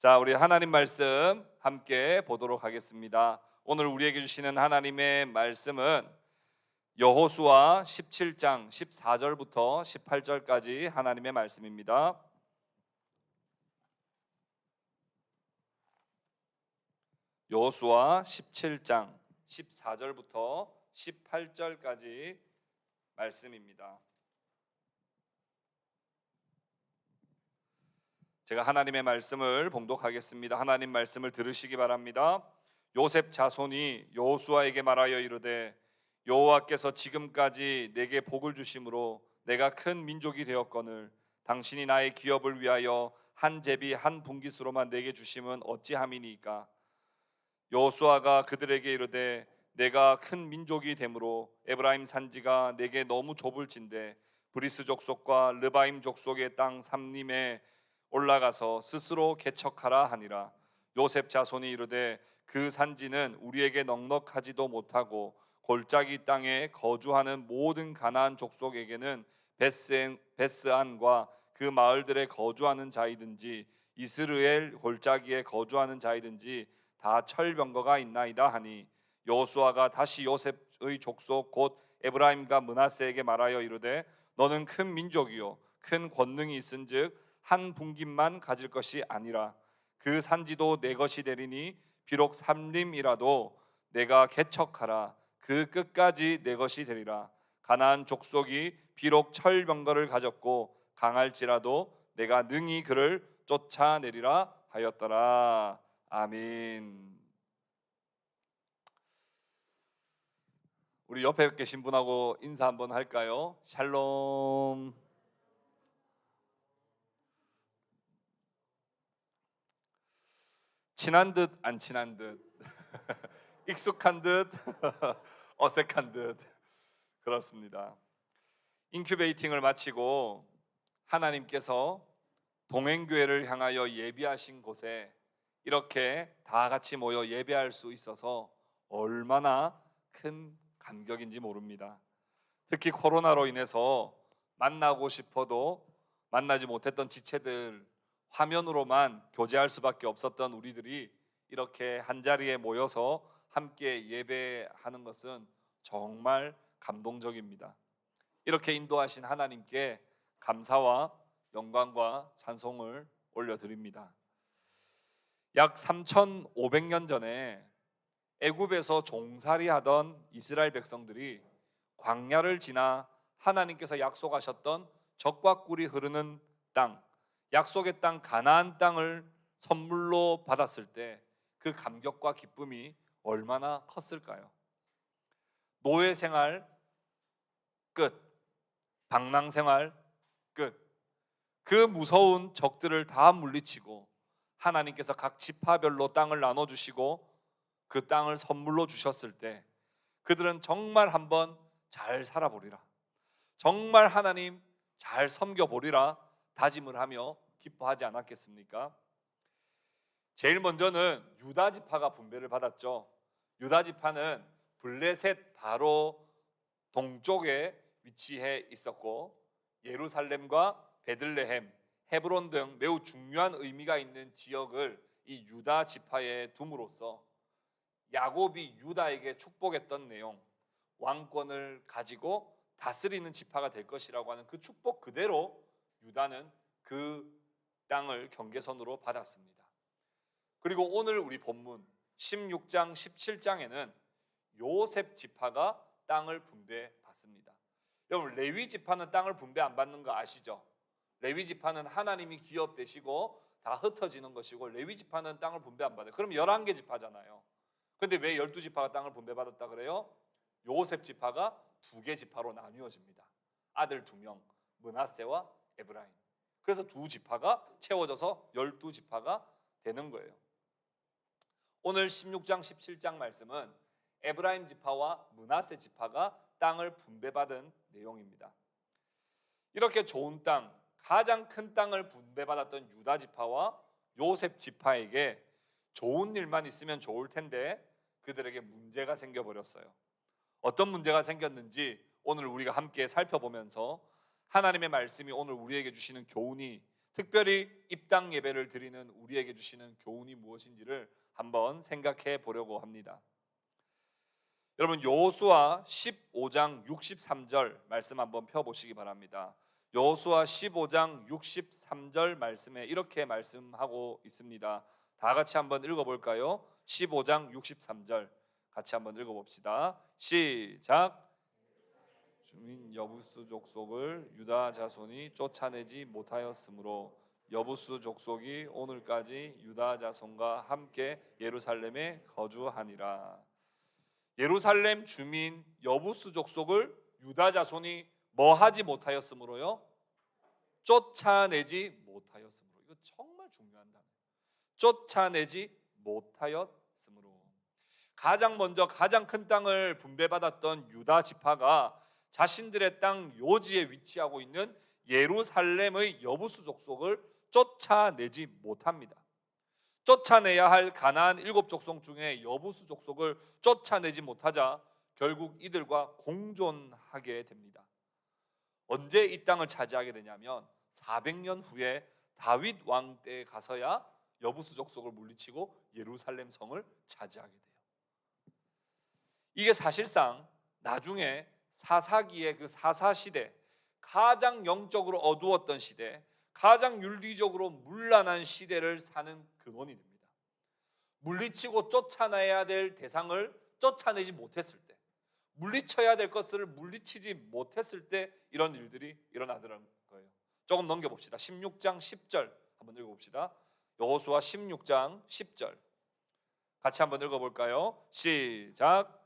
자, 우리 하나님 말씀 함께 보도록 하겠습니다. 오늘 우리에게 주시는 하나님의 말씀은 여호수아 17장 14절부터 18절까지 하나님의 말씀입니다. 여호수아 17장 14절부터 18절까지 말씀입니다. 제가 하나님의 말씀을 봉독하겠습니다. 하나님 말씀을 들으시기 바랍니다. 요셉 자손이 여호수아에게 말하여 이르되 여호와께서 지금까지 내게 복을 주심으로 내가 큰 민족이 되었거늘 당신이 나의 기업을 위하여 한 제비 한 분깃으로만 내게 주심은 어찌함이니까. 여호수아가 그들에게 이르되 내가 큰 민족이 되므로 에브라임 산지가 내게 너무 좁을진대 브리스 족속과 르바임 족속의 땅 삼림에 올라가서 스스로 개척하라 하니라. 요셉 자손이 이르되 그 산지는 우리에게 넉넉하지도 못하고 골짜기 땅에 거주하는 모든 가나안 족속에게는 베스안과 그 마을들에 거주하는 자이든지 이스라엘 골짜기에 거주하는 자이든지 다 철병거가 있나이다 하니, 여호수아가 다시 요셉의 족속 곧 에브라임과 므낫세에게 말하여 이르되 너는 큰 민족이요 큰 권능이 있은즉 한 분깃만 가질 것이 아니라 그 산지도 내 것이 되리니 비록 삼림이라도 내가 개척하라 그 끝까지 내 것이 되리라. 가나안 족속이 비록 철병거를 가졌고 강할지라도 내가 능히 그를 쫓아내리라 하였더라. 아멘. 우리 옆에 계신 분하고 인사 한번 할까요? 샬롬. 친한 듯 안 친한 듯 익숙한 듯 어색한 듯 그렇습니다. 인큐베이팅을 마치고 하나님께서 동행교회를 향하여 예비하신 곳에 이렇게 다 같이 모여 예배할 수 있어서 얼마나 큰 감격인지 모릅니다. 특히 코로나로 인해서 만나고 싶어도 만나지 못했던 지체들 화면으로만 교제할 수밖에 없었던 우리들이 이렇게 한자리에 모여서 함께 예배하는 것은 정말 감동적입니다. 이렇게 인도하신 하나님께 감사와 영광과 찬송을 올려드립니다. 약 3,500년 전에 애굽에서 종살이하던 이스라엘 백성들이 광야를 지나 하나님께서 약속하셨던 젖과 꿀이 흐르는 땅, 약속의 땅 가나안 땅을 선물로 받았을 때 그 감격과 기쁨이 얼마나 컸을까요? 노예 생활 끝, 방랑 생활 끝. 그 무서운 적들을 다 물리치고 하나님께서 각 지파별로 땅을 나눠주시고 그 땅을 선물로 주셨을 때 그들은 정말 한번 잘 살아보리라, 정말 하나님 잘 섬겨보리라 다짐을 하며 기뻐하지 않았겠습니까? 제일 먼저는 유다 지파가 분배를 받았죠. 유다 지파는 블레셋 바로 동쪽에 위치해 있었고 예루살렘과 베들레헴, 헤브론 등 매우 중요한 의미가 있는 지역을 이 유다 지파에 둠으로써 야곱이 유다에게 축복했던 내용, 왕권을 가지고 다스리는 지파가 될 것이라고 하는 그 축복 그대로 유다는 그 땅을 경계선으로 받았습니다. 그리고 오늘 우리 본문 16장 17장에는 요셉 지파가 땅을 분배받습니다. 여러분, 레위 지파는 땅을 분배 안 받는 거 아시죠? 레위 지파는 하나님이 기업 되시고 다 흩어지는 것이고 레위 지파는 땅을 분배 안 받아요. 그럼 11개 지파잖아요. 근데 왜 12지파가 땅을 분배받았다 그래요? 요셉 지파가 2개 지파로 나뉘어집니다. 아들 2명, 므낫세와 에브라임. 그래서 2지파가 채워져서 12지파가 되는 거예요. 오늘 16장 17장 말씀은 에브라임 지파와 므낫세 지파가 땅을 분배받은 내용입니다. 이렇게 좋은 땅, 가장 큰 땅을 분배받았던 유다 지파와 요셉 지파에게 좋은 일만 있으면 좋을 텐데 그들에게 문제가 생겨버렸어요. 어떤 문제가 생겼는지 오늘 우리가 함께 살펴보면서 하나님의 말씀이 오늘 우리에게 주시는 교훈이 특별히 입당 예배를 드리는 우리에게 주시는 교훈이 무엇인지를 한번 생각해 보려고 합니다. 여러분, 여호수아 15장 63절 말씀 한번 펴 보시기 바랍니다. 여호수아 15장 63절 말씀에 이렇게 말씀하고 있습니다. 다 같이 한번 읽어 볼까요? 15장 63절 같이 한번 읽어 봅시다. 시작. 주민 여부수 족속을 유다 자손이 쫓아내지 못하였으므로 여부수 족속이 오늘까지 유다 자손과 함께 예루살렘에 거주하니라. 예루살렘 주민 여부수 족속을 유다 자손이 뭐 하지 못하였으므로요? 쫓아내지 못하였으므로. 이거 정말 중요한 단어예요. 쫓아내지 못하였으므로. 가장 먼저 가장 큰 땅을 분배받았던 유다 지파가 자신들의 땅 요지에 위치하고 있는 예루살렘의 여부수 족속을 쫓아내지 못합니다. 쫓아내야 할 가나안 7족속 중에 여부수 족속을 쫓아내지 못하자 결국 이들과 공존하게 됩니다. 언제 이 땅을 차지하게 되냐면 400년 후에 다윗 왕 때에 가서야 여부수 족속을 물리치고 예루살렘 성을 차지하게 돼요. 이게 사실상 나중에 사사기의 그 사사 시대, 가장 영적으로 어두웠던 시대, 가장 윤리적으로 문란한 시대를 사는 근원이 됩니다. 물리치고 쫓아내야 될 대상을 쫓아내지 못했을 때, 물리쳐야 될 것을 물리치지 못했을 때 이런 일들이 일어나더라는 거예요. 조금 넘겨봅시다. 16장 10절 한번 읽어봅시다. 여호수아 16장 10절 같이 한번 읽어볼까요? 시작.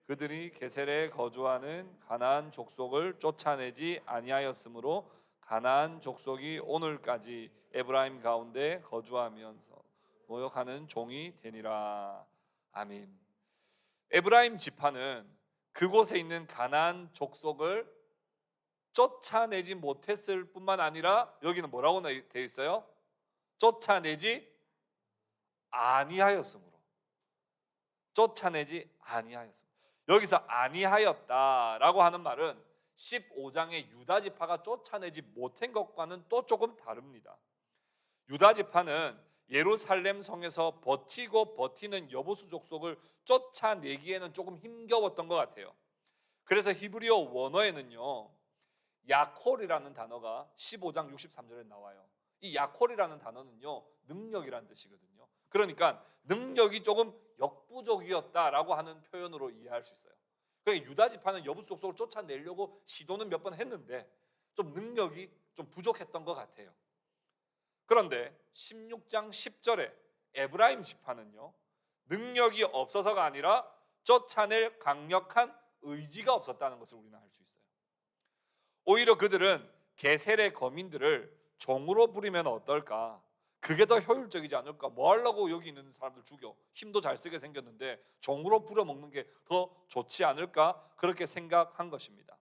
그들이 게셀에 거주하는 가나안 족속을 쫓아내지 아니하였으므로 가나안 족속이 오늘까지 에브라임 가운데 거주하면서 노역하는 종이 되니라. 아멘. 에브라임 지파는 그곳에 있는 가나안 족속을 쫓아내지 못했을 뿐만 아니라 여기는 뭐라고 되어 있어요? 쫓아내지 아니하였으므로. 쫓아내지 아니하였으므로. 여기서 아니하였다라고 하는 말은 15장의 유다 지파가 쫓아내지 못한 것과는 또 조금 다릅니다. 유다 지파는 예루살렘 성에서 버티고 버티는 여부수 족속을 쫓아내기에는 조금 힘겨웠던 것 같아요. 그래서 히브리어 원어에는요, 야콜이라는 단어가 15장 63절에 나와요. 이 야콜이라는 단어는요, 능력이라는 뜻이거든요. 그러니까 능력이 조금 역부족이었다라고 하는 표현으로 이해할 수 있어요. 그러니까 유다 지파는 여부수 족속을 쫓아내려고 시도는 몇 번 했는데 좀 능력이 좀 부족했던 것 같아요. 그런데 16장 10절에 에브라임 지파는요, 능력이 없어서가 아니라 쫓아낼 강력한 의지가 없었다는 것을 우리는 알 수 있어요. 오히려 그들은 게셀의 거민들을 종으로 부리면 어떨까? 그게 더 효율적이지 않을까? 뭐 하려고 여기 있는 사람들 죽여? 힘도 잘 쓰게 생겼는데 종으로 부려먹는 게 더 좋지 않을까? 그렇게 생각한 것입니다.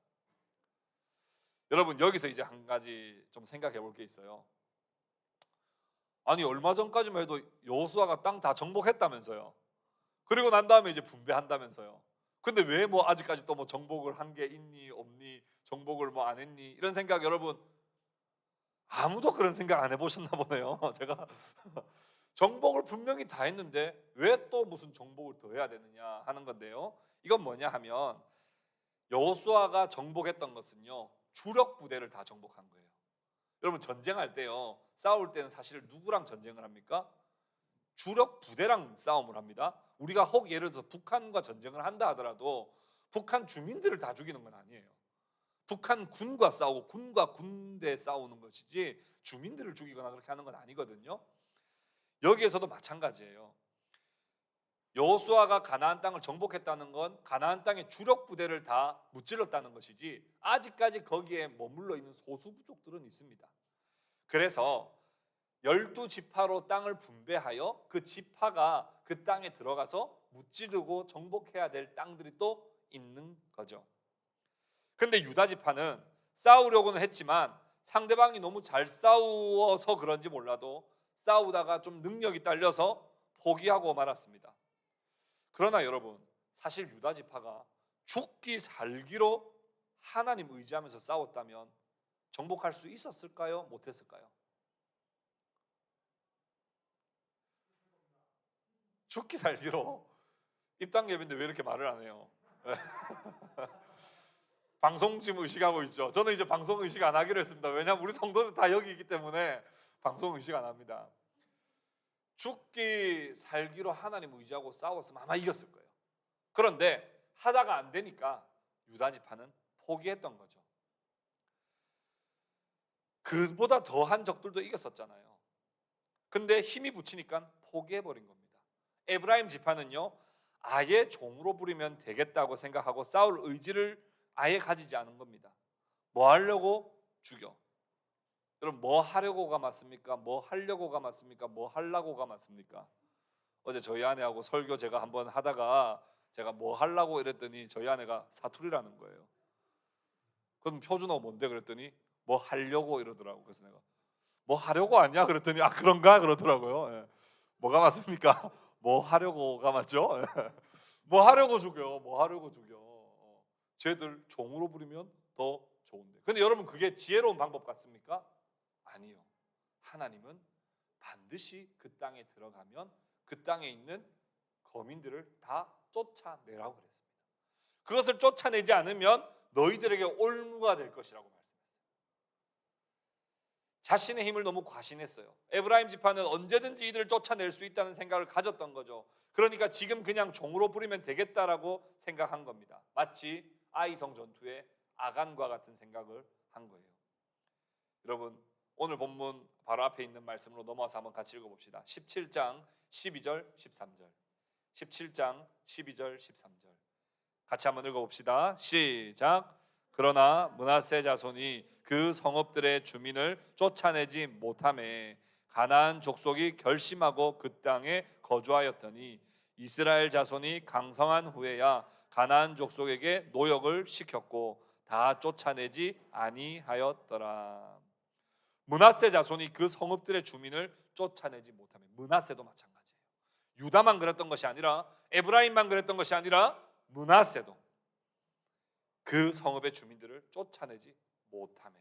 여러분, 여기서 이제 한 가지 좀 생각해 볼 게 있어요. 아니, 얼마 전까지만 해도 여호수아가 땅 다 정복했다면서요. 그리고 난 다음에 이제 분배한다면서요. 근데 왜 뭐 아직까지 또 뭐 정복을 한 게 있니 없니, 정복을 뭐 안 했니, 이런 생각 여러분 아무도 그런 생각 안 해보셨나 보네요. 제가 정복을 분명히 다 했는데 왜 또 무슨 정복을 더 해야 되느냐 하는 건데요. 이건 뭐냐 하면 여호수아가 정복했던 것은요, 주력 부대를 다 정복한 거예요. 여러분, 전쟁할 때요, 싸울 때는 사실 누구랑 전쟁을 합니까? 주력 부대랑 싸움을 합니다. 우리가 혹 예를 들어서 북한과 전쟁을 한다 하더라도 북한 주민들을 다 죽이는 건 아니에요. 북한 군과 싸우고 군과 군대 싸우는 것이지 주민들을 죽이거나 그렇게 하는 건 아니거든요. 여기에서도 마찬가지예요. 여호수아가 가나안 땅을 정복했다는 건 가나안 땅의 주력 부대를 다 무찔렀다는 것이지 아직까지 거기에 머물러 있는 소수 부족들은 있습니다. 그래서 12지파로 땅을 분배하여 그 지파가 그 땅에 들어가서 무찌르고 정복해야 될 땅들이 또 있는 거죠. 근데 유다 지파는 싸우려고는 했지만 상대방이 너무 잘 싸워서 그런지 몰라도 싸우다가 좀 능력이 딸려서 포기하고 말았습니다. 그러나 여러분, 사실 유다 지파가 죽기 살기로 하나님 의지하면서 싸웠다면 정복할 수 있었을까요? 못했을까요? 죽기 살기로 입당 예배인데 왜 이렇게 말을 안 해요? 방송 지금 의식하고 있죠. 저는 이제 방송 의식 안 하기로 했습니다. 왜냐하면 우리 성도는 다 여기 있기 때문에 방송 의식 안 합니다. 죽기 살기로 하나님 의지하고 싸웠으면 아마 이겼을 거예요. 그런데 하다가 안 되니까 유다 지파는 포기했던 거죠. 그보다 더한 적들도 이겼었잖아요. 근데 힘이 붙이니까 포기해버린 겁니다. 에브라임 지파는요, 아예 종으로 부리면 되겠다고 생각하고 싸울 의지를 아예 가지지 않은 겁니다. 뭐 하려고? 죽여. 여러분, 뭐 하려고가 맞습니까? 뭐 하려고가 맞습니까? 뭐 하려고가 맞습니까? 어제 저희 아내하고 설교 제가 한번 하다가 제가 뭐 하려고 이랬더니 저희 아내가 사투리라는 거예요. 그럼 표준어 뭔데? 그랬더니 뭐 하려고 이러더라고. 그래서 내가 뭐 하려고 아니야? 그랬더니 아 그런가? 그러더라고요. 예. 뭐가 맞습니까? 뭐 하려고가 맞죠? 예. 뭐 하려고 죽여? 뭐 하려고 죽여? 쟤들 종으로 부리면 더 좋은데. 근데 여러분 그게 지혜로운 방법 같습니까? 아니요. 하나님은 반드시 그 땅에 들어가면 그 땅에 있는 거민들을 다 쫓아내라고 그랬습니다. 그것을 쫓아내지 않으면 너희들에게 올무가 될 것이라고 말씀했어요. 자신의 힘을 너무 과신했어요. 에브라임 지파는 언제든지 이들을 쫓아낼 수 있다는 생각을 가졌던 거죠. 그러니까 지금 그냥 종으로 부리면 되겠다라고 생각한 겁니다. 마치 아이성 전투의 아간과 같은 생각을 한 거예요. 여러분, 오늘 본문 바로 앞에 있는 말씀으로 넘어와서 한번 같이 읽어봅시다. 17장 12절 13절 17장 12절 13절 같이 한번 읽어봅시다. 시작. 그러나 므낫세 자손이 그 성읍들의 주민을 쫓아내지 못하매 가나안 족속이 결심하고 그 땅에 거주하였더니 이스라엘 자손이 강성한 후에야 가나안 족속에게 노역을 시켰고 다 쫓아내지 아니하였더라. 므낫세 자손이 그 성읍들의 주민을 쫓아내지 못하면, 므낫세도 마찬가지예요. 유다만 그랬던 것이 아니라 에브라임만 그랬던 것이 아니라 므낫세도 그 성읍의 주민들을 쫓아내지 못하며,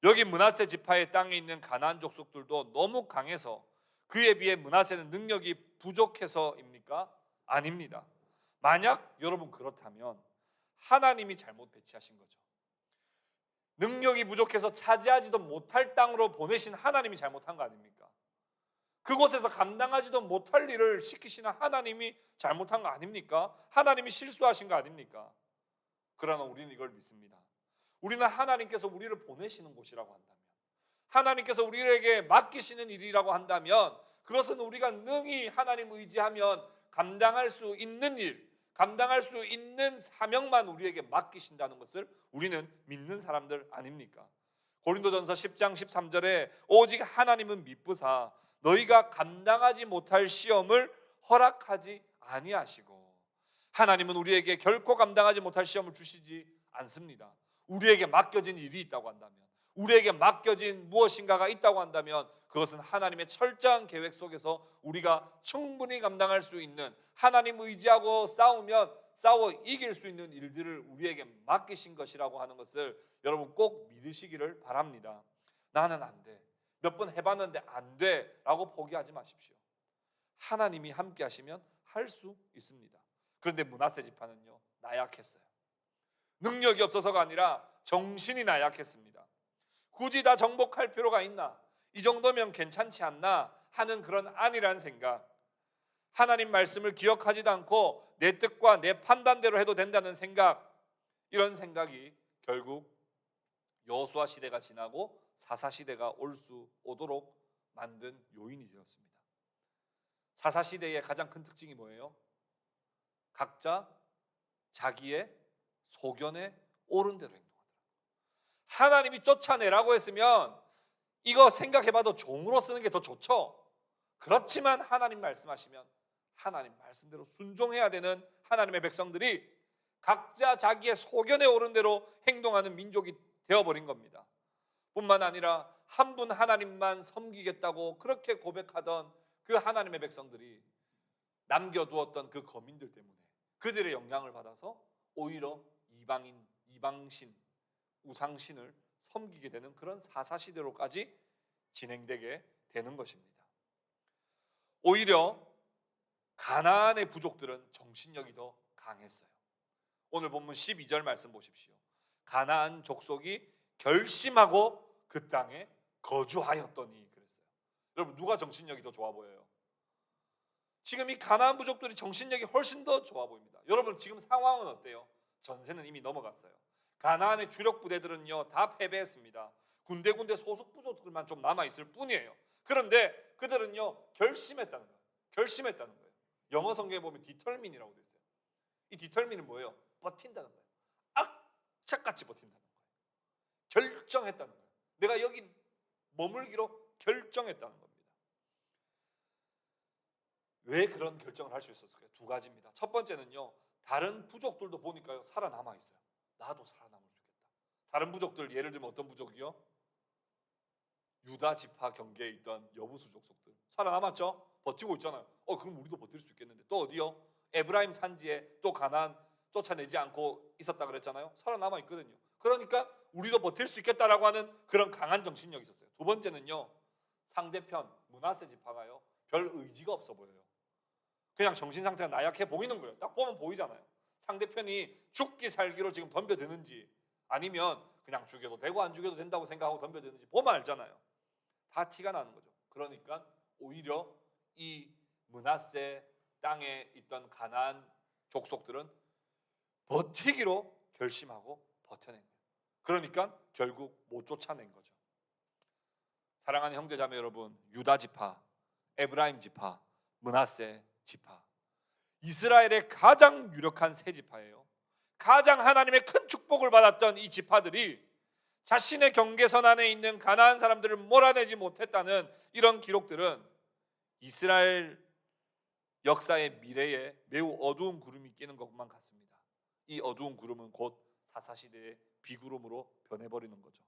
여기 므낫세 지파의 땅에 있는 가나안 족속들도 너무 강해서 그에 비해 므낫세는 능력이 부족해서입니까? 아닙니다. 만약 여러분 그렇다면 하나님이 잘못 배치하신 거죠. 능력이 부족해서 차지하지도 못할 땅으로 보내신 하나님이 잘못한 거 아닙니까? 그곳에서 감당하지도 못할 일을 시키시는 하나님이 잘못한 거 아닙니까? 하나님이 실수하신 거 아닙니까? 그러나 우리는 이걸 믿습니다. 우리는 하나님께서 우리를 보내시는 곳이라고 한다면, 하나님께서 우리에게 맡기시는 일이라고 한다면, 그것은 우리가 능히 하나님 의지하면 감당할 수 있는 일, 감당할 수 있는 사명만 우리에게 맡기신다는 것을 우리는 믿는 사람들 아닙니까? 고린도전서 10장 13절에 오직 하나님은 미쁘사 너희가 감당하지 못할 시험을 허락하지 아니하시고, 하나님은 우리에게 결코 감당하지 못할 시험을 주시지 않습니다. 우리에게 맡겨진 일이 있다고 한다면, 우리에게 맡겨진 무엇인가가 있다고 한다면 그것은 하나님의 철저한 계획 속에서 우리가 충분히 감당할 수 있는, 하나님 의지하고 싸우면 싸워 이길 수 있는 일들을 우리에게 맡기신 것이라고 하는 것을 여러분 꼭 믿으시기를 바랍니다. 나는 안 돼, 몇 번 해봤는데 안 돼 라고 포기하지 마십시오. 하나님이 함께 하시면 할 수 있습니다. 그런데 므낫세 지파는요, 나약했어요. 능력이 없어서가 아니라 정신이 나약했습니다. 굳이 다 정복할 필요가 있나? 이 정도면 괜찮지 않나? 하는 그런 안일한 생각, 하나님 말씀을 기억하지도 않고 내 뜻과 내 판단대로 해도 된다는 생각, 이런 생각이 결국 여호수아 시대가 지나고 사사 시대가 오도록 만든 요인이 되었습니다. 사사 시대의 가장 큰 특징이 뭐예요? 각자 자기의 소견에 옳은 대로 행동하더라. 하나님이 쫓아내라고 했으면 이거 생각해봐도 종으로 쓰는 게 더 좋죠. 그렇지만 하나님 말씀하시면 하나님 말씀대로 순종해야 되는 하나님의 백성들이 각자 자기의 소견에 옳은 대로 행동하는 민족이 되어버린 겁니다. 뿐만 아니라 한 분 하나님만 섬기겠다고 그렇게 고백하던 그 하나님의 백성들이 남겨두었던 그 거민들 때문에 그들의 영향을 받아서 오히려 이방신, 우상신을 섬기게 되는 그런 사사시대로까지 진행되게 되는 것입니다. 오히려 가나안의 부족들은 정신력이 더 강했어요. 오늘 본문 12절 말씀 보십시오. 가나안 족속이 결심하고 그 땅에 거주하였더니 그랬어요. 여러분, 누가 정신력이 더 좋아 보여요? 지금 이 가나안 부족들이 정신력이 훨씬 더 좋아 보입니다. 여러분, 지금 상황은 어때요? 전세는 이미 넘어갔어요. 가나안의 주력 부대들은요 다 패배했습니다. 군데군데 소속 부족들만 좀 남아 있을 뿐이에요. 그런데 그들은요 결심했다는 거예요. 결심했다는 거예요. 영어 성경에 보면 determine이라고 되어 있어요. 이 determine은 뭐예요? 버틴다는 거예요. 악착같이 버틴다는 거예요. 결정했다는 거예요. 내가 여기 머물기로 결정했다는 겁니다. 왜 그런 결정을 할 수 있었을까요? 두 가지입니다. 첫 번째는요, 다른 부족들도 보니까요 살아남아 있어요. 나도 살아남을 수 있겠다. 다른 부족들, 예를 들면 어떤 부족이요? 유다 지파 경계에 있던 여부수 족속들 살아남았죠? 버티고 있잖아요. 그럼 우리도 버틸 수 있겠는데. 또 어디요? 에브라임 산지에 또 가나안 쫓아내지 않고 있었다 그랬잖아요. 살아남아 있거든요. 그러니까 우리도 버틸 수 있겠다라고 하는 그런 강한 정신력이 있었어요. 두 번째는요, 상대편 므낫세 지파가요 별 의지가 없어 보여요. 그냥 정신 상태가 나약해 보이는 거예요. 딱 보면 보이잖아요. 상대편이 죽기 살기로 지금 덤벼드는지 아니면 그냥 죽여도 되고 안 죽여도 된다고 생각하고 덤벼드는지 보면 알잖아요. 다 티가 나는 거죠. 그러니까 오히려 이 므낫세 땅에 있던 가나안 족속들은 버티기로 결심하고 버텨낸 거예요. 그러니까 결국 못 쫓아낸 거죠. 사랑하는 형제자매 여러분, 유다 지파, 에브라임 지파, 므낫세 지파, 이스라엘의 가장 유력한 세 지파예요. 가장 하나님의 큰 축복을 받았던 이 지파들이 자신의 경계선 안에 있는 가나안 사람들을 몰아내지 못했다는 이런 기록들은 이스라엘 역사의 미래에 매우 어두운 구름이 끼는 것만 같습니다. 이 어두운 구름은 곧 사사시대의 비구름으로 변해버리는 거죠.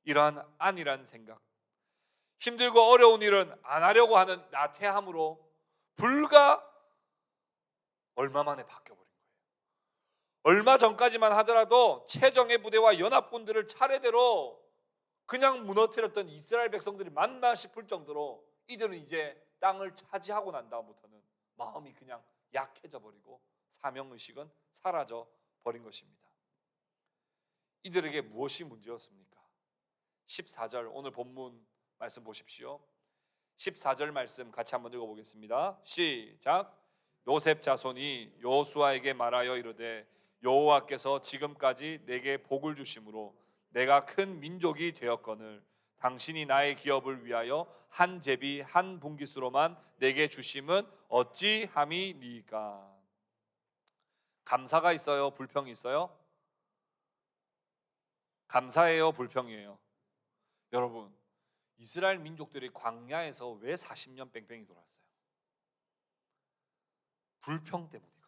이러한 안일한 생각, 힘들고 어려운 일은 안 하려고 하는 나태함으로 불과 얼마 만에 바뀌어버린 거예요. 얼마 전까지만 하더라도 최정예 부대와 연합군들을 차례대로 그냥 무너뜨렸던 이스라엘 백성들이 맞나 싶을 정도로 이들은 이제 땅을 차지하고 난 다음부터는 마음이 그냥 약해져 버리고 사명의식은 사라져 버린 것입니다. 이들에게 무엇이 문제였습니까? 14절 오늘 본문 말씀 보십시오. 14절 말씀 같이 한번 읽어보겠습니다. 시작. 요셉 자손이 여호수아에게 말하여 이르되 여호와께서 지금까지 내게 복을 주심으로 내가 큰 민족이 되었거늘 당신이 나의 기업을 위하여 한 제비 한 분깃으로만 내게 주심은 어찌함이니까. 감사가 있어요? 불평이 있어요? 감사해요? 불평이에요? 여러분, 이스라엘 민족들이 광야에서 왜 40년 뺑뺑이 돌았어요? 불평 때문이거든요.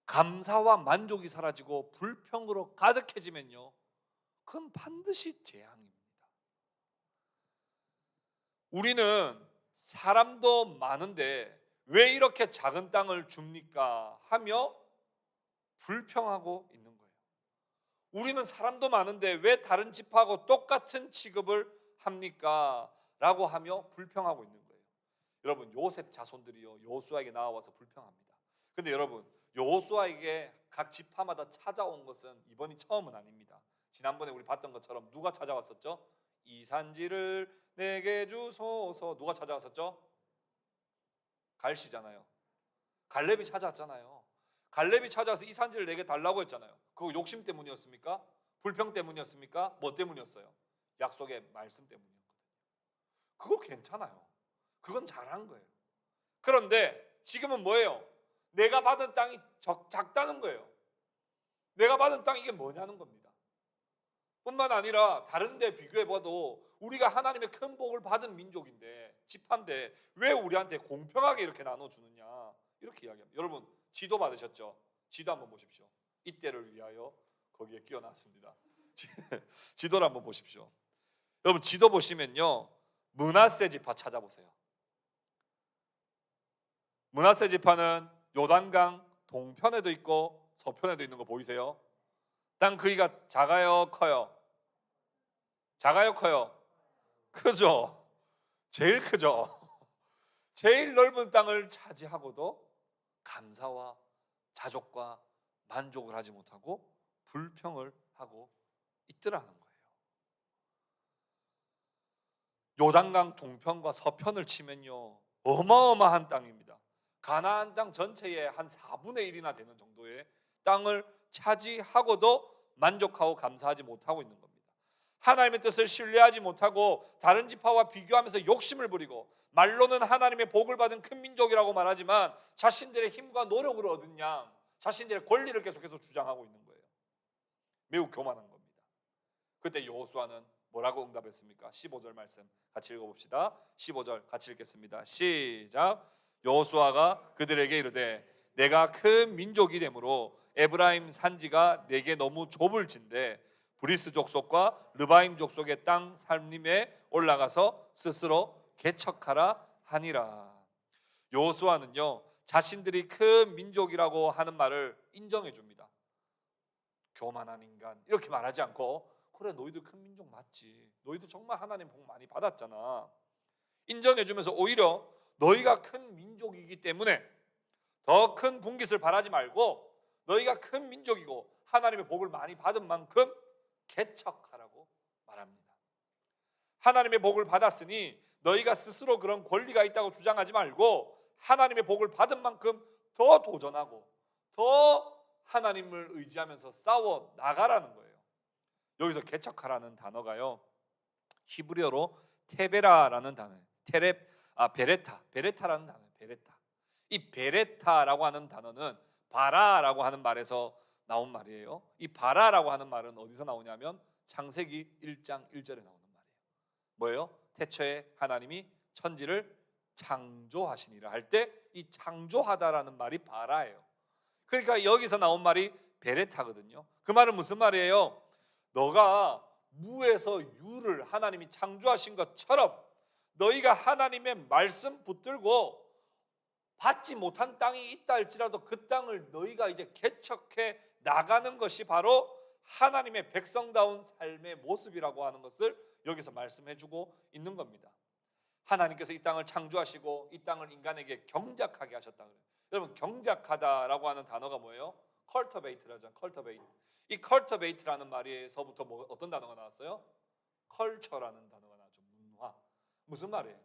감사와 만족이 사라지고 불평으로 가득해지면요, 그건 반드시 재앙입니다. 우리는 사람도 많은데 왜 이렇게 작은 땅을 줍니까? 하며 불평하고 있는 거예요. 우리는 사람도 많은데 왜 다른 집하고 똑같은 취급을 합니까? 라고 하며 불평하고 있는 거예요. 여러분, 요셉 자손들이요 여호수아에게 나와서 불평합니다. 근데 여러분, 여호수아에게 각 지파마다 찾아온 것은 이번이 처음은 아닙니다. 지난번에 우리 봤던 것처럼 누가 찾아왔었죠? 이 산지를 내게 주소서. 누가 찾아왔었죠? 갈시잖아요. 갈렙이 찾아왔잖아요. 갈렙이 찾아와서 이 산지를 내게 달라고 했잖아요. 그거 욕심 때문이었습니까? 불평 때문이었습니까? 뭐 때문이었어요? 약속의 말씀 때문이었거든요. 그거 괜찮아요. 그건 잘한 거예요. 그런데 지금은 뭐예요? 내가 받은 땅이 작다는 거예요. 내가 받은 땅이 이게 뭐냐는 겁니다. 뿐만 아니라 다른 데 비교해봐도 우리가 하나님의 큰 복을 받은 민족인데, 지파인데 왜 우리한테 공평하게 이렇게 나눠주느냐, 이렇게 이야기합니다. 여러분, 지도 받으셨죠? 지도 한번 보십시오. 이때를 위하여 거기에 끼워놨습니다. 지도를 한번 보십시오. 여러분, 지도 보시면요 므낫세 지파 찾아보세요. 므낫세 지파는 요단강 동편에도 있고 서편에도 있는 거 보이세요? 땅 크기가 작아요, 커요? 작아요, 커요? 크죠? 제일 크죠? 제일 넓은 땅을 차지하고도 감사와 자족과 만족을 하지 못하고 불평을 하고 있더라는 거예요. 요단강 동편과 서편을 치면요, 어마어마한 땅입니다. 가나안 땅 전체의 한 4분의 1이나 되는 정도의 땅을 차지하고도 만족하고 감사하지 못하고 있는 겁니다. 하나님의 뜻을 신뢰하지 못하고 다른 지파와 비교하면서 욕심을 부리고, 말로는 하나님의 복을 받은 큰 민족이라고 말하지만 자신들의 힘과 노력으로 얻은 양, 자신들의 권리를 계속해서 주장하고 있는 거예요. 매우 교만한 겁니다. 그때 여호수아는 뭐라고 응답했습니까? 15절 말씀 같이 읽어봅시다. 15절 같이 읽겠습니다. 시작. 여호수아가 그들에게 이르되 내가 큰 민족이 되므로 에브라임 산지가 내게 너무 좁을진데 브리스 족속과 르바임 족속의 땅 살림에 올라가서 스스로 개척하라 하니라. 여호수아는요, 자신들이 큰 민족이라고 하는 말을 인정해 줍니다. 교만한 인간 이렇게 말하지 않고, 그래 너희들 큰 민족 맞지, 너희들 정말 하나님 복 많이 받았잖아, 인정해 주면서 오히려 너희가 큰 민족이기 때문에 더 큰 분깃을 바라지 말고 너희가 큰 민족이고 하나님의 복을 많이 받은 만큼 개척하라고 말합니다. 하나님의 복을 받았으니 너희가 스스로 그런 권리가 있다고 주장하지 말고 하나님의 복을 받은 만큼 더 도전하고 더 하나님을 의지하면서 싸워 나가라는 거예요. 여기서 개척하라는 단어가요, 히브리어로 테베라라는 단어예요. 베레타라는 단어예요. 베레타. 이 베레타라고 하는 단어는 바라라고 하는 말에서 나온 말이에요. 이 바라라고 하는 말은 어디서 나오냐면 창세기 1장 1절에 나오는 말이에요. 뭐예요? 태초에 하나님이 천지를 창조하시니라 할 때 이 창조하다라는 말이 바라예요. 그러니까 여기서 나온 말이 베레타거든요. 그 말은 무슨 말이에요? 너가 무에서 유를 하나님이 창조하신 것처럼 너희가 하나님의 말씀 붙들고 받지 못한 땅이 있다 할지라도 그 땅을 너희가 이제 개척해 나가는 것이 바로 하나님의 백성다운 삶의 모습이라고 하는 것을 여기서 말씀해주고 있는 겁니다. 하나님께서 이 땅을 창조하시고 이 땅을 인간에게 경작하게 하셨다 그래요. 여러분, 경작하다라고 하는 단어가 뭐예요? cultivate라죠. cultivate. 이 cultivate라는 말에서부터 어떤 단어가 나왔어요? culture라는 단어가 나왔죠. 문화. 무슨 말이에요?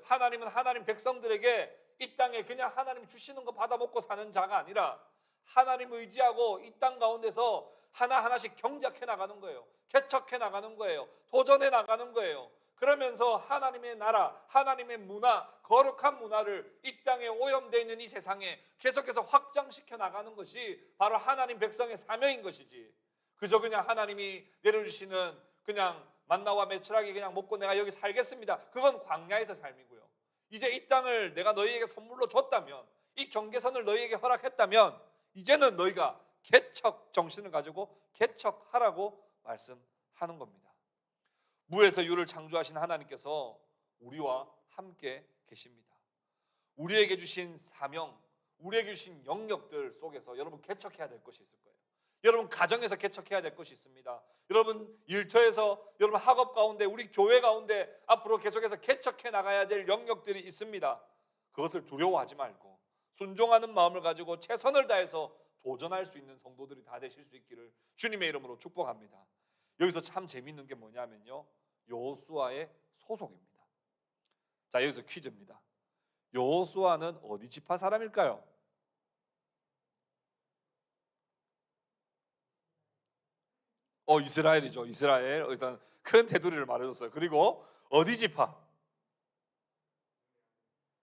하나님은 하나님 백성들에게 이 땅에 그냥 하나님 주시는 거 받아 먹고 사는 자가 아니라 하나님 의지하고 이 땅 가운데서 하나하나씩 경작해 나가는 거예요. 개척해 나가는 거예요. 도전해 나가는 거예요. 그러면서 하나님의 나라, 하나님의 문화, 거룩한 문화를 이 땅에 오염되어 있는 이 세상에 계속해서 확장시켜 나가는 것이 바로 하나님 백성의 사명인 것이지, 그저 그냥 하나님이 내려주시는 그냥 만나와 메추라기 그냥 먹고 내가 여기 살겠습니다, 그건 광야에서 삶이고요. 이제 이 땅을 내가 너희에게 선물로 줬다면, 이 경계선을 너희에게 허락했다면 이제는 너희가 개척 정신을 가지고 개척하라고 말씀하는 겁니다. 무에서 유를 창조하신 하나님께서 우리와 함께 계십니다. 우리에게 주신 사명, 우리에게 주신 영역들 속에서 여러분 개척해야 될 것이 있을 거예요. 여러분 가정에서 개척해야 될 것이 있습니다. 여러분 일터에서, 여러분 학업 가운데, 우리 교회 가운데 앞으로 계속해서 개척해 나가야 될 영역들이 있습니다. 그것을 두려워하지 말고 순종하는 마음을 가지고 최선을 다해서 도전할 수 있는 성도들이 다 되실 수 있기를 주님의 이름으로 축복합니다. 여기서 참 재밌는 게 뭐냐면요, 여호수아의 소속입니다. 자, 여기서 퀴즈입니다. 여호수아는 어디 지파 사람일까요? 이스라엘이죠. 이스라엘. 일단 큰 테두리를 말해줬어요. 그리고 어디 지파?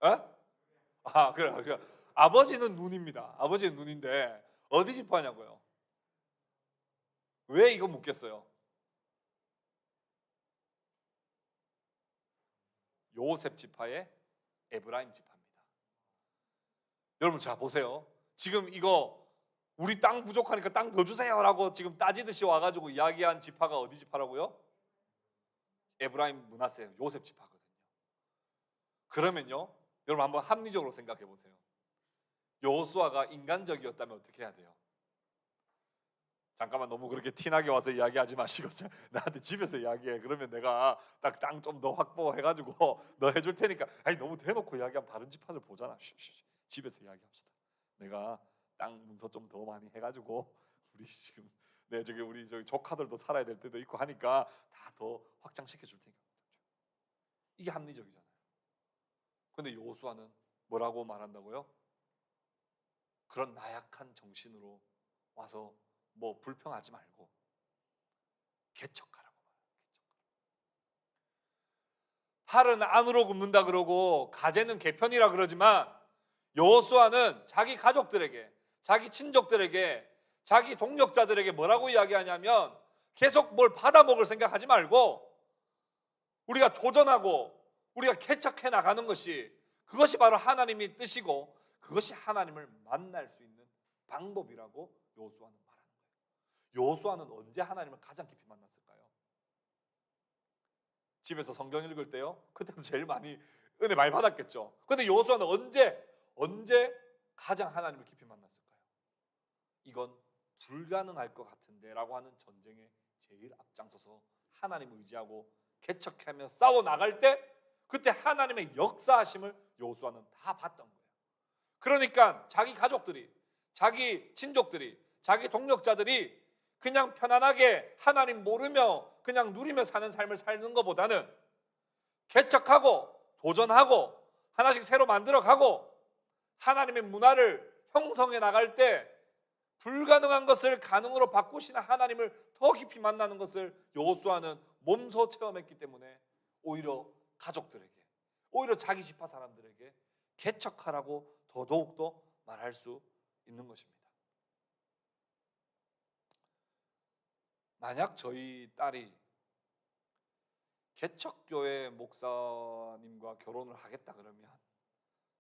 에? 그래. 아버지는 눈입니다. 아버지는 눈인데 어디 지파냐고요? 왜 이거 묻겠어요? 요셉 지파의 에브라임 지파입니다. 여러분 자 보세요. 지금 이거 우리 땅 부족하니까 땅 더 주세요라고 지금 따지듯이 와가지고 이야기한 지파가 어디 지파라고요? 에브라임 므낫세 요셉 지파거든요. 그러면요, 여러분 한번 합리적으로 생각해 보세요. 여호수아가 인간적이었다면 어떻게 해야 돼요? 잠깐만, 너무 그렇게 티나게 와서 이야기하지 마시고 나한테 집에서 이야기해. 그러면 내가 딱 땅 좀 더 확보해가지고 너 해줄 테니까. 아니, 너무 대놓고 이야기하면 다른 집안을 보잖아. 집에서 이야기합시다. 내가 땅 문서 좀 더 많이 해가지고 우리 지금 저기 우리 저기 조카들도 살아야 될 때도 있고 하니까 다 더 확장시켜 줄 테니까. 이게 합리적이잖아요. 근데 여호수아는 뭐라고 말한다고요? 그런 나약한 정신으로 와서 뭐 불평하지 말고 개척하라고 말해요. 팔은 안으로 굽는다 그러고 가재는 개편이라 그러지만 여호수아는 자기 가족들에게, 자기 친족들에게, 자기 동력자들에게 뭐라고 이야기하냐면 계속 뭘 받아먹을 생각하지 말고 우리가 도전하고 우리가 개척해 나가는 것이, 그것이 바로 하나님의 뜻이고 그것이 하나님을 만날 수 있는 방법이라고 여호수아는 말하는 거예요. 여호수아는 언제 하나님을 가장 깊이 만났을까요? 집에서 성경 읽을 때요? 그때도 제일 많이 은혜 많이 받았겠죠. 근데 여호수아는 언제 가장 하나님을 깊이 만났을까요? 이건 불가능할 것 같은데 라고 하는 전쟁에 제일 앞장서서 하나님 의지하고 개척하며 싸워 나갈 때, 그때 하나님의 역사하심을 여호수아는 다 봤던 거예요. 그러니까 자기 가족들이, 자기 친족들이, 자기 동력자들이 그냥 편안하게 하나님 모르며 그냥 누리며 사는 삶을 사는 것보다는 개척하고 도전하고 하나씩 새로 만들어가고 하나님의 문화를 형성해 나갈 때 불가능한 것을 가능으로 바꾸시는 하나님을 더 깊이 만나는 것을 여호수아는 몸소 체험했기 때문에 오히려 가족들에게, 오히려 자기 지파 사람들에게 개척하라고 더더욱더 말할 수 있는 것입니다. 만약 저희 딸이 개척교회 목사님과 결혼을 하겠다 그러면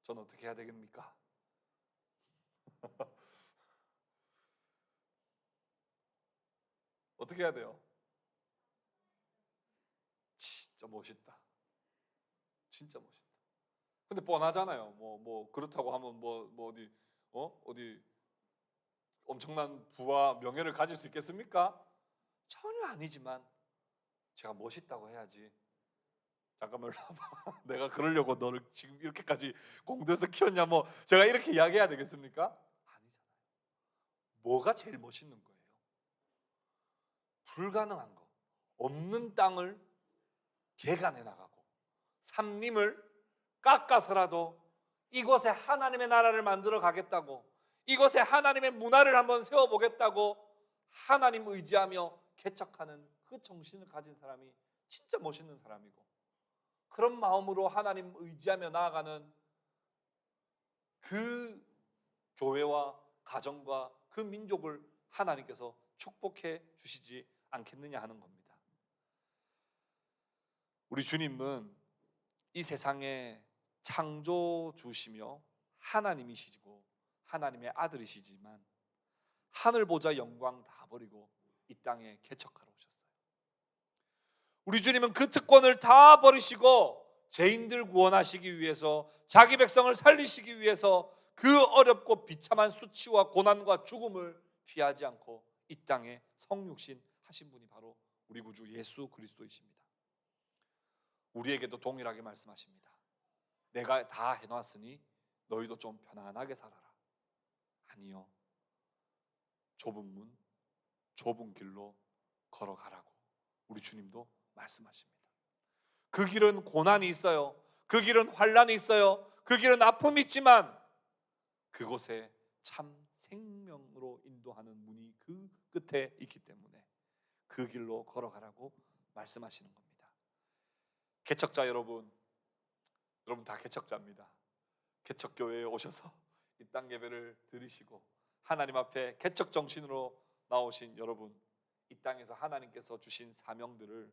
저는 어떻게 해야 되겠습니까? 어떻게 해야 돼요? 진짜 멋있다. 진짜 멋있다. 근데 뻔하잖아요. 뭐 그렇다고 하면 뭐 어디 엄청난 부와 명예를 가질 수 있겠습니까? 전혀 아니지만 제가 멋있다고 해야지. 잠깐만 내가 그러려고 너를 지금 이렇게까지 공들여서 키웠냐, 뭐 제가 이렇게 이야기해야 되겠습니까? 아니잖아요. 뭐가 제일 멋있는 거예요? 불가능한 거, 없는 땅을 개간해 나가고 산림을 깎아서라도 이곳에 하나님의 나라를 만들어 가겠다고, 이곳에 하나님의 문화를 한번 세워보겠다고 하나님 의지하며 개척하는 그 정신을 가진 사람이 진짜 멋있는 사람이고, 그런 마음으로 하나님 의지하며 나아가는 그 교회와 가정과 그 민족을 하나님께서 축복해 주시지 않겠느냐 하는 겁니다. 우리 주님은 이 세상의 창조주시며 하나님이시고 하나님의 아들이시지만 하늘 보좌 영광 다 버리고 이 땅에 개척하러 오셨어요. 우리 주님은 그 특권을 다 버리시고 죄인들 구원하시기 위해서, 자기 백성을 살리시기 위해서 그 어렵고 비참한 수치와 고난과 죽음을 피하지 않고 이 땅에 성육신 하신 분이 바로 우리 구주 예수 그리스도이십니다. 우리에게도 동일하게 말씀하십니다. 내가 다 해놨으니 너희도 좀 편안하게 살아라. 아니요, 좁은 문, 좁은 길로 걸어가라고 우리 주님도 말씀하십니다. 그 길은 고난이 있어요. 그 길은 환난이 있어요. 그 길은 아픔이 있지만 그곳에 참 생명으로 인도하는 문이 그 끝에 있기 때문에 그 길로 걸어가라고 말씀하시는 겁니다. 개척자 여러분 다 개척자입니다. 개척교회에 오셔서 이 땅 예배를 드리시고 하나님 앞에 개척 정신으로 나오신 여러분, 이 땅에서 하나님께서 주신 사명들을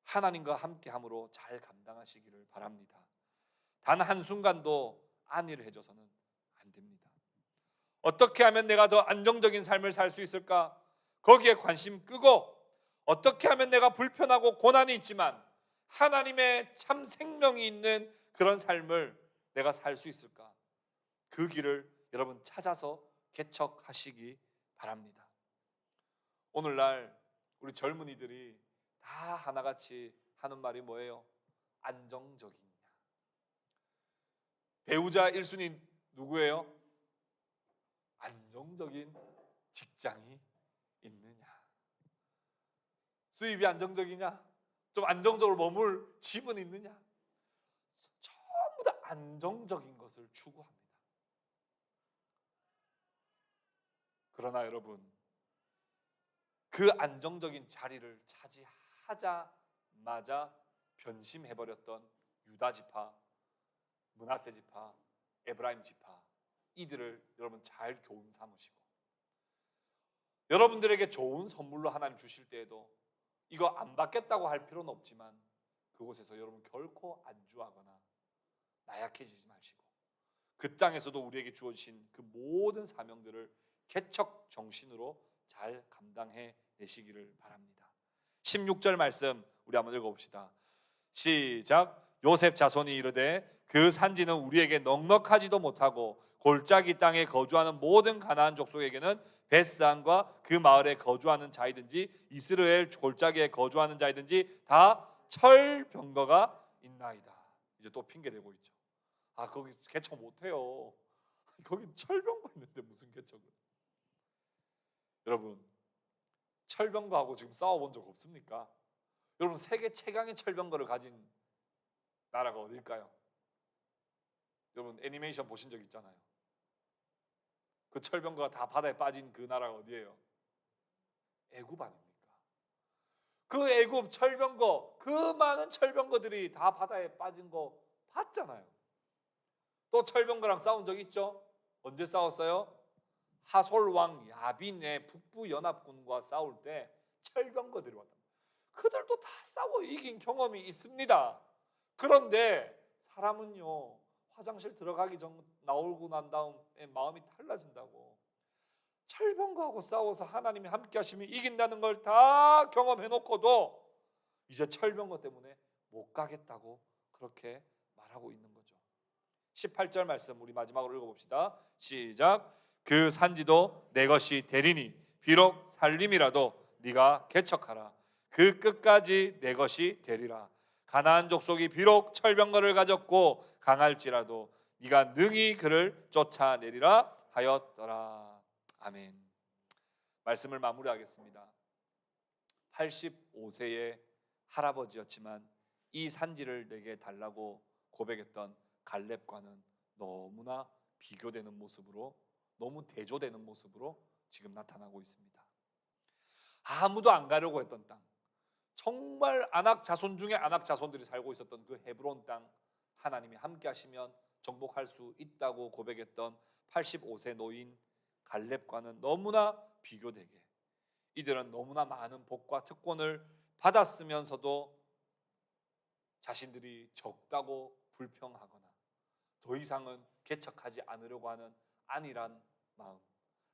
하나님과 함께함으로 잘 감당하시기를 바랍니다. 단 한순간도 안일해져서는 안 됩니다. 어떻게 하면 내가 더 안정적인 삶을 살 수 있을까? 거기에 관심 끄고 어떻게 하면 내가 불편하고 고난이 있지만 하나님의 참 생명이 있는 그런 삶을 내가 살 수 있을까? 그 길을 여러분 찾아서 개척하시기 바랍니다. 오늘날 우리 젊은이들이 다 하나같이 하는 말이 뭐예요? 안정적이냐. 배우자 1순위 누구예요? 안정적인 직장이 있느냐. 수입이 안정적이냐? 좀 안정적으로 머물 집은 있느냐? 전부 다 안정적인 것을 추구합니다. 그러나 여러분, 그 안정적인 자리를 차지하자마자 변심해버렸던 유다 지파, 므낫세 지파, 에브라임 지파, 이들을 여러분 잘 교훈 삼으시고, 여러분들에게 좋은 선물로 하나님 주실 때에도 이거 안 받겠다고 할 필요는 없지만 그곳에서 여러분 결코 안주하거나 나약해지지 마시고, 그 땅에서도 우리에게 주어진 그 모든 사명들을 개척 정신으로 잘 감당해 내시기를 바랍니다. 16절 말씀 우리 한번 읽어봅시다. 시작. 요셉 자손이 이르되 그 산지는 우리에게 넉넉하지도 못하고 골짜기 땅에 거주하는 모든 가나안 족속에게는 벳산과 그 마을에 거주하는 자이든지 이스라엘 골짜기에 거주하는 자이든지 다 철병거가 있나이다. 이제 또 핑계 대고 있죠. 아, 거기 개척 못해요. 거기 철병거 있는데 무슨 개척을. 여러분, 철병거하고 지금 싸워본 적 없습니까? 여러분, 세계 최강의 철병거를 가진 나라가 어딜까요? 여러분, 애니메이션 보신 적 있잖아요. 그 철병거가 다 바다에 빠진 그 나라가 어디예요? 애굽 아닙니까? 그 애굽 철병거, 그 많은 철병거들이 다 바다에 빠진 거 봤잖아요. 또 철병거랑 싸운 적 있죠? 언제 싸웠어요? 하솔 왕 야빈의 북부 연합군과 싸울 때 철병거들이 왔다. 그들도 다 싸워 이긴 경험이 있습니다. 그런데 사람은요, 화장실 들어가기 전 나오고 난 다음에 마음이 달라진다고. 철병거하고 싸워서 하나님이 함께 하시면 이긴다는 걸 다 경험해 놓고도 이제 철병거 때문에 못 가겠다고 그렇게 말하고 있는 거죠. 18절 말씀 우리 마지막으로 읽어봅시다. 시작. 그 산지도 내 것이 되리니 비록 살림이라도 네가 개척하라. 그 끝까지 내 것이 되리라. 가나안 족속이 비록 철병거를 가졌고 강할지라도 네가 능히 그를 쫓아내리라 하였더라. 아멘. 말씀을 마무리하겠습니다. 85세의 할아버지였지만 이 산지를 내게 달라고 고백했던 갈렙과는 너무나 비교되는 모습으로, 너무 대조되는 모습으로 지금 나타나고 있습니다. 아무도 안 가려고 했던 땅, 정말 안악 자손 중에 안악 자손들이 살고 있었던 그 헤브론 땅, 하나님이 함께 하시면 정복할 수 있다고 고백했던 85세 노인 갈렙과는 너무나 비교되게, 이들은 너무나 많은 복과 특권을 받았으면서도 자신들이 적다고 불평하거나 더 이상은 개척하지 않으려고 하는 안일한 마음,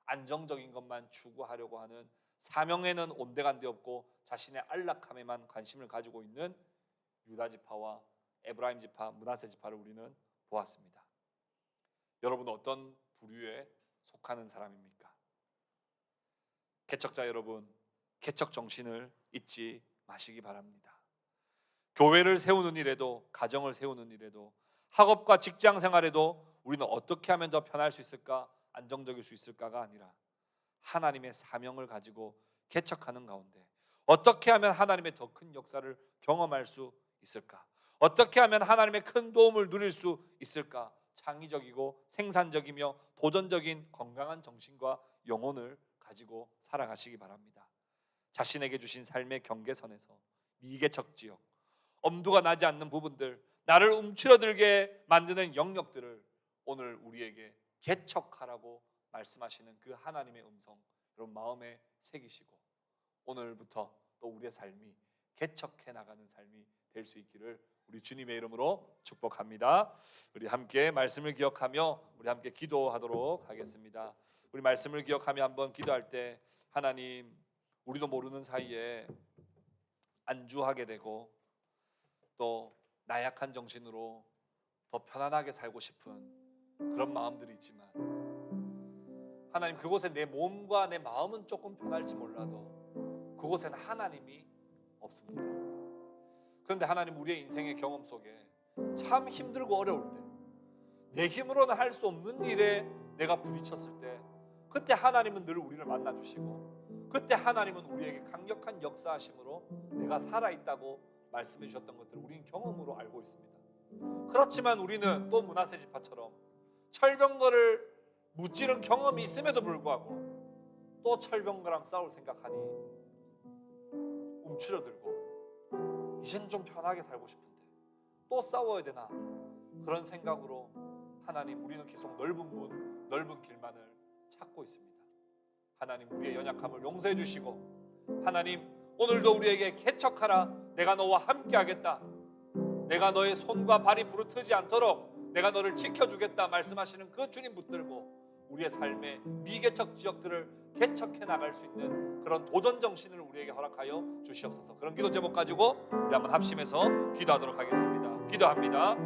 안정적인 것만 추구하려고 하는, 사명에는 온데간데 없고 자신의 안락함에만 관심을 가지고 있는 유다 지파와 에브라임 지파, 므낫세 지파를 우리는 보았습니다. 여러분은 어떤 부류에 속하는 사람입니까? 개척자 여러분, 개척 정신을 잊지 마시기 바랍니다. 교회를 세우는 일에도, 가정을 세우는 일에도, 학업과 직장 생활에도 우리는 어떻게 하면 더 편할 수 있을까, 안정적일 수 있을까가 아니라 하나님의 사명을 가지고 개척하는 가운데 어떻게 하면 하나님의 더 큰 역사를 경험할 수 있을까, 어떻게 하면 하나님의 큰 도움을 누릴 수 있을까, 창의적이고 생산적이며 도전적인 건강한 정신과 영혼을 가지고 살아가시기 바랍니다. 자신에게 주신 삶의 경계선에서 미개척 지역, 엄두가 나지 않는 부분들, 나를 움츠러들게 만드는 영역들을 오늘 우리에게 개척하라고 말씀하시는 그 하나님의 음성 여러분 마음에 새기시고 오늘부터 또 우리의 삶이 개척해 나가는 삶이 될 수 있기를 우리 주님의 이름으로 축복합니다. 우리 함께 말씀을 기억하며 우리 함께 기도하도록 하겠습니다. 우리 말씀을 기억하며 한번 기도할 때 하나님, 우리도 모르는 사이에 안주하게 되고 또 나약한 정신으로 더 편안하게 살고 싶은 그런 마음들이 있지만 하나님, 그곳에 내 몸과 내 마음은 조금 편할지 몰라도 그곳에는 하나님이 없습니다. 그런데 하나님 우리의 인생의 경험 속에 참 힘들고 어려울 때, 내 힘으로는 할 수 없는 일에 내가 부딪혔을 때, 그때 하나님은 늘 우리를 만나주시고, 그때 하나님은 우리에게 강력한 역사하심으로 내가 살아있다고 말씀해 주셨던 것들을 우리는 경험으로 알고 있습니다. 그렇지만 우리는 또 므낫세 지파처럼 철병거를 무찌른 경험이 있음에도 불구하고 또 철병거랑 싸울 생각하니 움츠러들고, 이젠 좀 편하게 살고 싶은데 또 싸워야 되나, 그런 생각으로 하나님 우리는 계속 넓은 문, 넓은 길만을 찾고 있습니다. 하나님 우리의 연약함을 용서해 주시고, 하나님 오늘도 우리에게 개척하라, 내가 너와 함께 하겠다, 내가 너의 손과 발이 부르트지 않도록 내가 너를 지켜주겠다 말씀하시는 그 주님 붙들고 우리의 삶의 미개척 지역들을 개척해 나갈 수 있는 그런 도전 정신을 우리에게 허락하여 주시옵소서. 그런 기도 제목 가지고 우리 한번 합심해서 기도하도록 하겠습니다. 기도합니다.